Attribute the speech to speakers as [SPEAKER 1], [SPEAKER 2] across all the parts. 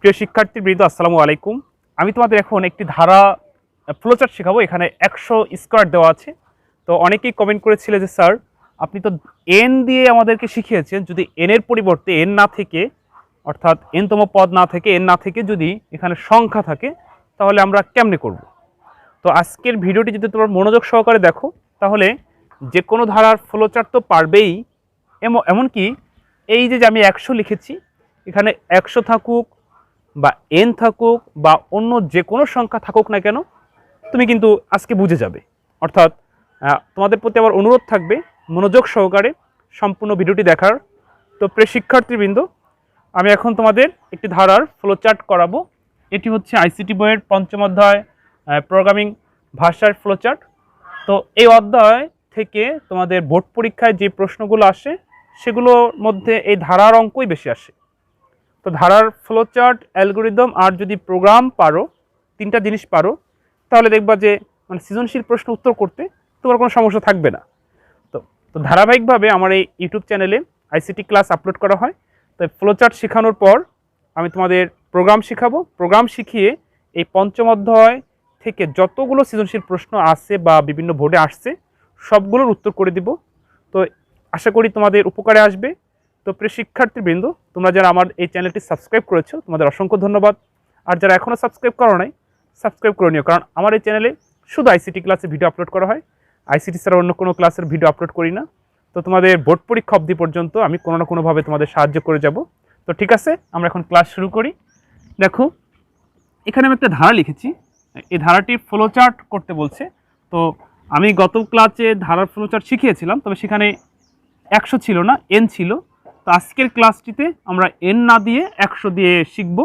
[SPEAKER 1] প্রিয় শিক্ষার্থীবৃন্দ, আসসালামু আলাইকুম। আমি তোমাদের এখন একটি ধারা ফ্লোচার্ট শেখাবো। এখানে 100 স্কোয়ার দেওয়া আছে। তো অনেকেই কমেন্ট করেছিল যে স্যার আপনি তো এন দিয়ে আমাদেরকে শিখিয়েছেন, যদি এন এর পরিবর্তে এন না থেকে, অর্থাৎ এনতম পদ না থেকে, এন না থেকে যদি এখানে সংখ্যা থাকে তাহলে আমরা কেমনে করব। তো আজকের ভিডিওটি যদি তোমরা মনোযোগ সহকারে দেখো তাহলে যে কোনো ধারার ফ্লোচার্ট তো পারবেই, এমনকি এই যে আমি 100 লিখেছি, এখানে 100 থাকুক বা এন থাকুক বা অন্য যে কোনো সংখ্যা থাকুক না কেন, তুমি কিন্তু আজকে বুঝে যাবে। অর্থাৎ তোমাদের প্রতি আমার অনুরোধ থাকবে মনোযোগ সহকারে সম্পূর্ণ ভিডিওটি দেখার। তো প্রিয় শিক্ষার্থীবৃন্দ, আমি এখন তোমাদের একটি ধারার ফ্লোচার্ট করাবো। এটি হচ্ছে আইসিটি বইয়ের 5ম অধ্যায় প্রোগ্রামিং ভাষার ফ্লোচার্ট। তো এই অধ্যায় থেকে তোমাদের বোর্ড পরীক্ষায় যে প্রশ্নগুলো আসে সেগুলোর মধ্যে এই ধারার অঙ্কই বেশি আসে। তো ধারার ফ্লোচার্ট, অ্যালগোরিদম আর যদি প্রোগ্রাম পারো, 3টা জিনিস পারো, তাহলে দেখবা যে সৃজনশীল প্রশ্ন উত্তর করতে তোমার কোনো সমস্যা থাকবে না। তো তো ধারাবাহিকভাবে আমার এই ইউটিউব চ্যানেলে আইসিটি ক্লাস আপলোড করা হয়। তো ফ্লোচার্ট শেখানোর পর আমি তোমাদের প্রোগ্রাম শেখাবো। প্রোগ্রাম শিখিয়ে এই 5ম অধ্যায় থেকে যতগুলো সৃজনশীল প্রশ্ন আসছে বা বিভিন্ন বোর্ডে আসছে সবগুলোর উত্তর করে দিব। তো আশা করি তোমাদের উপকারে আসবে। তো প্রিয় শিক্ষার্থীবৃন্দ, তোমরা যারা আমার এই চ্যানেলটি সাবস্ক্রাইব করেছো তোমাদের অসংখ্য ধন্যবাদ। আর যারা এখনও সাবস্ক্রাইব করো নাই, সাবস্ক্রাইব করে নিও, কারণ আমার এই চ্যানেলে শুধু আইসিটি ক্লাসের ভিডিও আপলোড করা হয়। আইসিটি ছাড়া অন্য কোনো ক্লাসের ভিডিও আপলোড করি না। তো তোমাদের বোর্ড পরীক্ষা অবধি পর্যন্ত আমি কোনো না কোনোভাবে তোমাদের সাহায্য করে যাব। তো ঠিক আছে, আমরা এখন ক্লাস শুরু করি। দেখো, এখানে আমি একটা ধারা লিখেছি, এই ধারাটির ফ্লোচার্ট করতে বলছে। তো আমি গত ক্লাসে ধারার ফ্লোচার্ট শিখিয়েছিলাম, তবে সেখানে 100 ছিল না, এন ছিল। তো আজকের ক্লাসটিতে আমরা এন না দিয়ে 100 দিয়ে শিখব,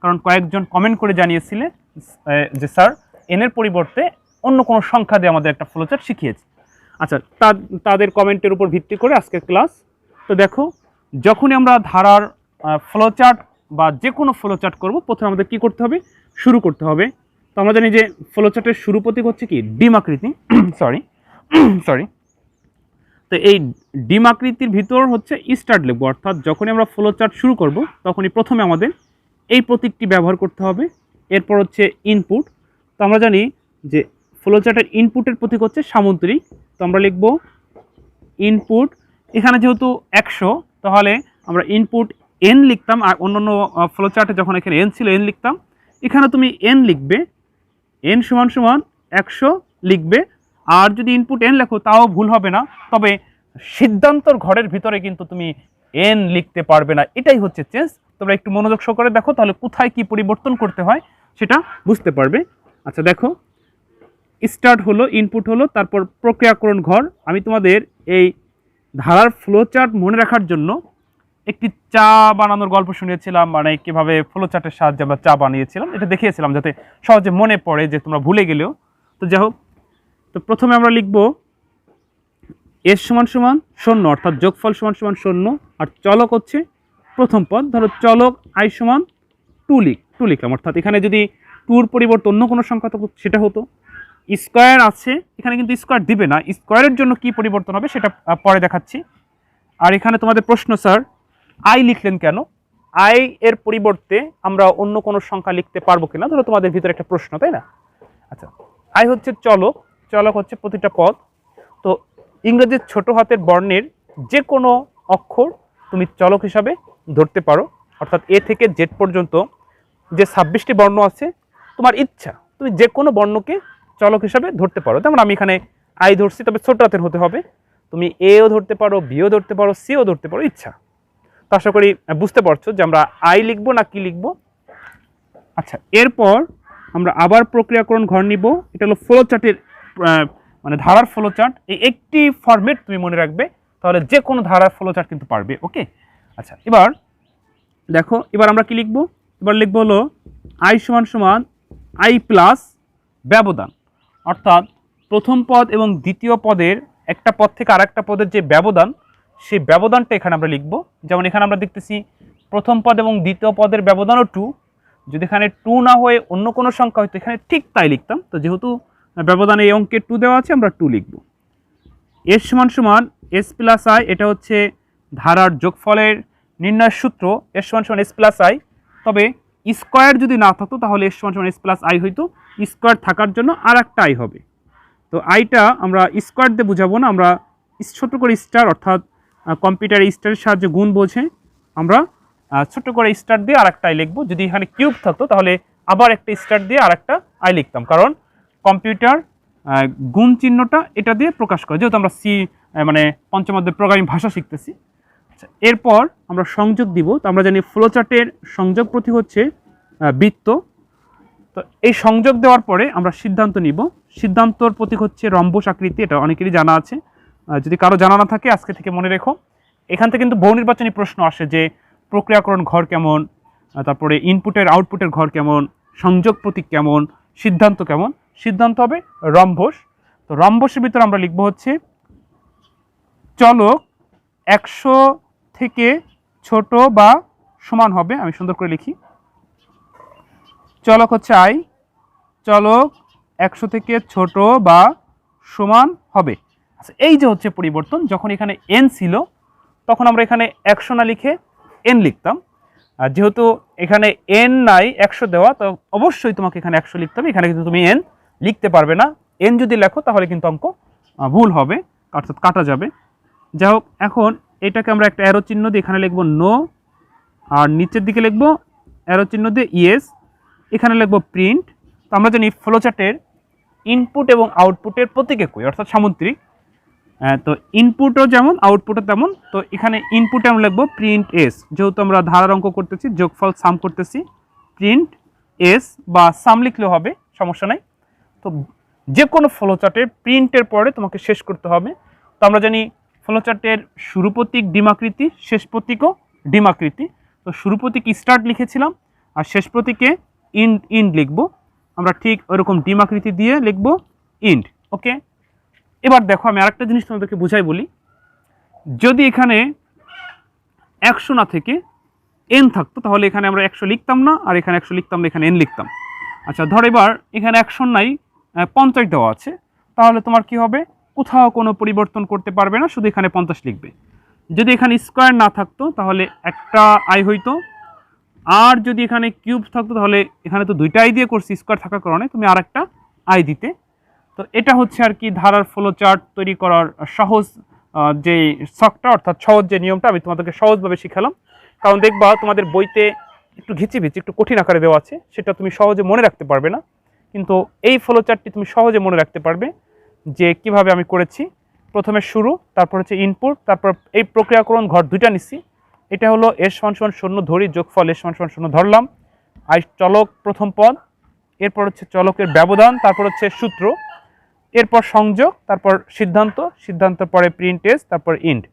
[SPEAKER 1] কারণ কয়েকজন কমেন্ট করে জানিয়েছিলেন যে স্যার এনের পরিবর্তে অন্য কোনো সংখ্যা দিয়ে আমাদের একটা ফ্লোচার্ট শিখিয়েছে। আচ্ছা, তাদের কমেন্টের উপর ভিত্তি করে আজকের ক্লাস। তো দেখো, যখনই আমরা ধারার ফ্লোচার্ট বা যে কোনো ফ্লোচার্ট করব, প্রথমে আমাদের কী করতে হবে, শুরু করতে হবে। তো আমরা জানি যে ফ্লোচার্টের শুরু প্রতীক হচ্ছে কি, ডিম আকৃতি। সরি তো এই ডিম আকৃতির ভিতর হচ্ছে স্টার্ট লিখব, অর্থাৎ যখনই আমরা ফ্লোচার্ট শুরু করব তখনই প্রথমে আমাদের এই প্রতীকটি ব্যবহার করতে হবে। এরপর হচ্ছে ইনপুট। তো আমরা জানি যে ফ্লোচার্টের ইনপুটের প্রতীক হচ্ছে সামুদ্রিক। তো আমরা লিখব ইনপুট। এখানে যেহেতু 100, তাহলে আমরা ইনপুট এন লিখতাম, আর অন্যান্য ফ্লোচার্টে যখন এখানে এন ছিল এন লিখতাম। এখানে তুমি এন লিখবে, এন সমান সমান 100 লিখবে। আর যদি ইনপুট এন লেখো তাও ভুল হবে না, তবে সিদ্ধান্তর ঘরের ভিতরে কিন্তু তুমি এন লিখতে পারবে না। এটাই হচ্ছে চেঞ্জ। তোমরা একটু মনোযোগ সহকারে দেখো, তাহলে কোথায় কি পরিবর্তন করতে হয় সেটা বুঝতে পারবে। আচ্ছা দেখো, স্টার্ট হলো, ইনপুট হলো, তারপর প্রক্রিয়াকরণ ঘর। আমি তোমাদের এই ধারার ফ্লোচার্ট মনে রাখার জন্য একটি চা বানানোর গল্প শুনিয়েছিলাম, মানে কীভাবে ফ্লোচার্টের সাহায্যে আমরা চা বানিয়েছিলাম, এটা দেখিয়েছিলাম যাতে সহজে মনে পড়ে, যে তোমরা ভুলে গেলেও। তো যাই হোক, তো প্রথমে আমরা লিখব এস সমান সমান 0, অর্থাৎ যোগফল সমান সমান 0, আর চলক হচ্ছে প্রথম পদ। ধরো চলক আই সমান 2 লিখলাম, অর্থাৎ এখানে যদি 2-র পরিবর্তে অন্য কোনো সংখ্যা থাকতো সেটা হতো। স্কোয়ার আছে, এখানে কিন্তু স্কোয়ার দিবে না, স্কোয়ারের জন্য কি পরিবর্তন হবে সেটা পরে দেখাচ্ছি। আর এখানে তোমাদের প্রশ্ন, স্যার আই লিখলেন কেন? আই এর পরিবর্তে আমরা অন্য কোনো সংখ্যা লিখতে পারবো কিনা, ধরো তোমাদের ভিতরে একটা প্রশ্ন, তাই না? আচ্ছা, আই হচ্ছে চলক, চলক হচ্ছে প্রতিটা পদ। তো ইংরেজির ছোট হাতের বর্ণের যে কোনো অক্ষর তুমি চলক হিসাবে ধরতে পারো, অর্থাৎ এ থেকে জেড পর্যন্ত যে 26টি বর্ণ আছে, তোমার ইচ্ছা তুমি যে কোনো বর্ণকে চলক হিসাবে ধরতে পারো। যেমন আমি এখানে আই ধরছি, তবে ছোট হাতের হতে হবে। তুমি এও ধরতে পারো, বিও ধরতে পারো, সিও ধরতে পারো, ইচ্ছা। তো আশা করি বুঝতে পারছো যে আমরা আই লিখবো না কি লিখবো। আচ্ছা, এরপর আমরা আবার প্রক্রিয়াকরণ ঘর নিব। এটা হলো ফ্লোচার্টের মানে ধারার ফ্লোচার্ট। এই একটি ফরম্যাট তুমি মনে রাখবে, তাহলে যে কোনো ধারার ফ্লোচার্ট কিন্তু পারবে। ওকে, আচ্ছা এবার দেখো, এবার আমরা কি লিখবো, এবার লিখবো হলো আই সমান সমান আই প্লাস ব্যবধান, অর্থাৎ প্রথম পদ এবং দ্বিতীয় পদের একটা পদ থেকে আরেকটা পদের যে ব্যবধান, সেই ব্যবধানটা এখানে আমরা লিখব। যেমন এখানে আমরা দেখতেছি প্রথম পদ এবং দ্বিতীয় পদের ব্যবধানও 2, যদি এখানে 2 না হয়ে অন্য কোনো সংখ্যা হয়তো এখানে ঠিক তাই লিখতাম। তো যেহেতু ব্যবধানে এই অঙ্কে 2 দেওয়া আছে, আমরা 2 লিখব। এস সমান সমান এস প্লাস আই, এটা হচ্ছে ধারার যোগফলের নির্ণয়ের সূত্র। এস সমান সমান এস প্লাস আই, তবে স্কোয়ার যদি না থাকতো তাহলে এস সমান সমান এস প্লাস আই হইতো, স্কোয়ার থাকার জন্য আর একটা আই হবে। তো আইটা আমরা স্কোয়ার দিয়ে বুঝাবো না, আমরা ছোট করে স্টার অর্থাৎ কম্পিউটার স্টারের সাহায্যে গুণ বোঝে আমরা ছোট করে স্টার দিয়ে আর একটা আই লিখবো। যদি এখানে কিউব থাকতো তাহলে আবার একটা স্টার দিয়ে আর একটা আই লিখতাম, কারণ কম্পিউটার গুণ চিহ্নটা এটা দিয়ে প্রকাশ করে, যেহেতু আমরা মানে পঞ্চম অধ্যায়ের প্রোগ্রামিং ভাষা শিখতেছি। আচ্ছা, এরপর আমরা সংযোগ দিব। তো আমরা জানি ফ্লোচার্টের সংযোগ প্রতীক হচ্ছে বৃত্ত। তো এই সংযোগ দেওয়ার পরে আমরা সিদ্ধান্ত নিব। সিদ্ধান্তর প্রতীক হচ্ছে রম্বস আকৃতি, এটা অনেকেরই জানা আছে, যদি কারো জানা না থাকে আজকে থেকে মনে রেখো। এখান থেকে কিন্তু বহু নির্বাচনী প্রশ্ন আসে যে প্রক্রিয়াকরণ ঘর কেমন, তারপরে ইনপুটের আউটপুটের ঘর কেমন, সংযোগ প্রতীক কেমন, সিদ্ধান্ত কেমন। সিদ্ধান্ত হবে রম্বস। তো রম্বসের ভিতরে আমরা লিখবো হচ্ছে চলক 100 থেকে ছোট বা সমান হবে। আমি সুন্দর করে লিখি, চলক হচ্ছে আই, চলক 100 থেকে ছোট বা সমান হবে। আচ্ছা, এই যে হচ্ছে পরিবর্তন, যখন এখানে এন ছিল তখন আমরা এখানে 100 না লিখে এন লিখতাম, আর যেহেতু এখানে এন নাই 100 দেওয়া, তো অবশ্যই তোমাকে এখানে 100 লিখতে হবে। এখানে কিন্তু তুমি এন লিখতে পারবে না, এন যদি লেখো তাহলে কিন্তু অঙ্ক ভুল হবে, অর্থাৎ কাটা যাবে। যাই হোক, এখন এটাকে আমরা একটা অ্যারো চিহ্ন দিয়ে এখানে লিখবো নো, আর নিচের দিকে লিখবো অ্যারো চিহ্ন দিয়ে ইয়েস, এখানে লিখবো প্রিন্ট। তো আমরা জানি ফ্লোচার্টের ইনপুট এবং আউটপুটের প্রতীক একই, অর্থাৎ সামুদ্রিক। তো ইনপুটও যেমন আউটপুটও তেমন। তো এখানে ইনপুটে আমরা লিখবো প্রিন্ট এস, যেহেতু আমরা ধারার অঙ্ক করতেছি, যোগফল সাম করতেছি, প্রিন্ট এস বা সাম লিখলেও হবে, সমস্যা নাই। তো যে কোনো ফ্লোচার্টের প্রিন্টের পরে তোমাকে শেষ করতে হবে। তো আমরা জানি ফ্লোচার্টের শুরু প্রতীক ডিমাকৃতি, শেষ প্রতীকও ডিমাকৃতি। তো শুরু প্রতীক স্টার্ট লিখেছিলাম, আর শেষ প্রতীকে ইন্ড লিখবো। আমরা ঠিক ওইরকম ডিমাকৃতি দিয়ে লিখবো ইন্ড। ওকে, এবার দেখো আমি আরেকটা জিনিস তোমাদেরকে বুঝাই বলি। যদি এখানে 100 না থেকে এন থাকতো তাহলে এখানে আমরা 100 লিখতাম না, আর এখানে 100 লিখতাম না, এখানে এন লিখতাম। আচ্ছা, ধর এবার এখানে 100 নাই 50 দেওয়া আছে, তাহলে তোমার কি হবে, কোথাও কোনো পরিবর্তন করতে পারবে না, শুধু এখানে 50 লিখবে। যদি এখানে স্কোয়ার না থাকতো তাহলে একটা আই হইতো, আর যদি এখানে কিউব থাকতো তাহলে এখানে তো দুইটা আই দিয়ে করছি, স্কোয়ার থাকার কারণে তুমি আর একটা আই দিতে। তো এটা হচ্ছে আর কি ধারার ফ্লো চার্ট তৈরি করার সহজ যে শখটা, অর্থাৎ সহজ যে নিয়মটা আমি তোমাদেরকে সহজভাবে শিখালাম। কারণ দেখবা তোমাদের বইতে একটু ঘিচিভিচি একটু কঠিন আকারে দেওয়া আছে, সেটা তুমি সহজে মনে রাখতে পারবে না, কিন্তু এই ফ্লো চার্টটি তুমি সহজে মনে রাখতে পারবে যে কিভাবে আমি করেছি। প্রথমে শুরু, তারপর হচ্ছে ইনপুট, তারপর এই প্রক্রিয়াকরণ ঘর দুইটা নিচ্ছি। এটা হলো এস সমান সমান 0 ধরি, যোগফল এস সমান সমান 0 ধরলাম, আই চলক প্রথম পদ, এরপর হচ্ছে চলকের ব্যবধান, তারপর হচ্ছে সূত্র, এরপর সংযোগ, তারপর সিদ্ধান্ত, সিদ্ধান্তের পরে প্রিন্ট এস, তারপর ইন্ড।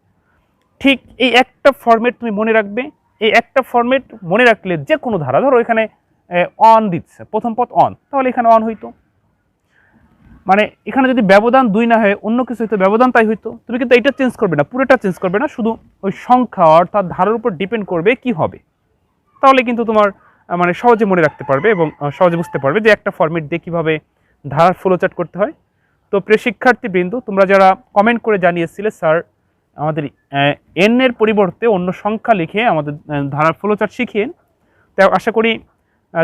[SPEAKER 1] ঠিক এই একটা ফরম্যাট তুমি মনে রাখবে। এই একটা ফরম্যাট মনে রাখলে যে কোনো ধারা, ধরো এখানে অন দিচ্ছে, প্রথম পদ অন, তাহলে এখানে অন হইতো। মানে এখানে যদি ব্যবধান 2 না হয় অন্য কিছু হইতো, ব্যবধান তাই হইতো। তুমি কিন্তু এটা চেঞ্জ করবে না, পুরোটা চেঞ্জ করবে না, শুধু ওই সংখ্যা অর্থাৎ ধারার উপর ডিপেন্ড করবে কি হবে। তাহলে কিন্তু তোমার মানে সহজে মনে রাখতে পারবে এবং সহজে বুঝতে পারবে যে একটা ফরম্যাট দিয়ে কীভাবে ধারার ফ্লোচার্ট করতে হয়। তো প্রিয় শিক্ষার্থীবৃন্দ, তোমরা যারা কমেন্ট করে জানিয়েছিলে স্যার আমাদের এন এর পরিবর্তে অন্য সংখ্যা লিখে আমাদের ধারার ফ্লোচার্ট শিখিয়ে, তাই আশা করি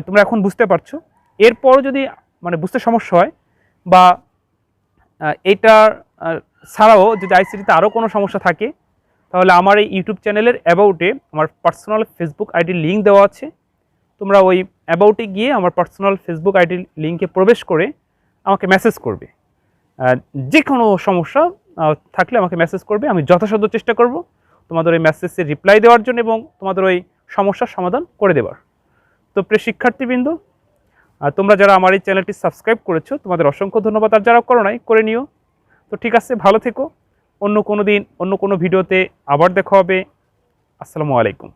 [SPEAKER 1] তোমরা এখন বুঝতে পারছো। এরপর যদি মানে বুঝতে সমস্যা হয় বা এইটার ছাড়াও যদি আইসিটিতে আরও কোনো সমস্যা থাকে, তাহলে আমার এই ইউটিউব চ্যানেলের অ্যাবাউটে আমার পার্সোনাল ফেসবুক আইডির লিঙ্ক দেওয়া আছে। তোমরা ওই অ্যাবাউটে গিয়ে আমার পার্সোনাল ফেসবুক আইডির লিঙ্কে প্রবেশ করে আমাকে মেসেজ করবে। যে কোনো সমস্যা থাকলে আমাকে মেসেজ করবে, আমি যথাসাধ্য চেষ্টা করব তোমাদের ওই মেসেজের রিপ্লাই দেওয়ার জন্য এবং তোমাদের ওই সমস্যার সমাধান করে দেওয়ার। তো প্রিয় শিক্ষার্থীবৃন্দ, তোমরা যারা আমার এই চ্যানেলটি সাবস্ক্রাইব করেছো তোমাদের অসংখ্য ধন্যবাদ, আর যারা করো নাই করে নিও। তো ঠিক আছে, ভালো থেকো। অন্য কোনো দিন অন্য কোনো ভিডিওতে আবার দেখা হবে। আসসালামু আলাইকুম।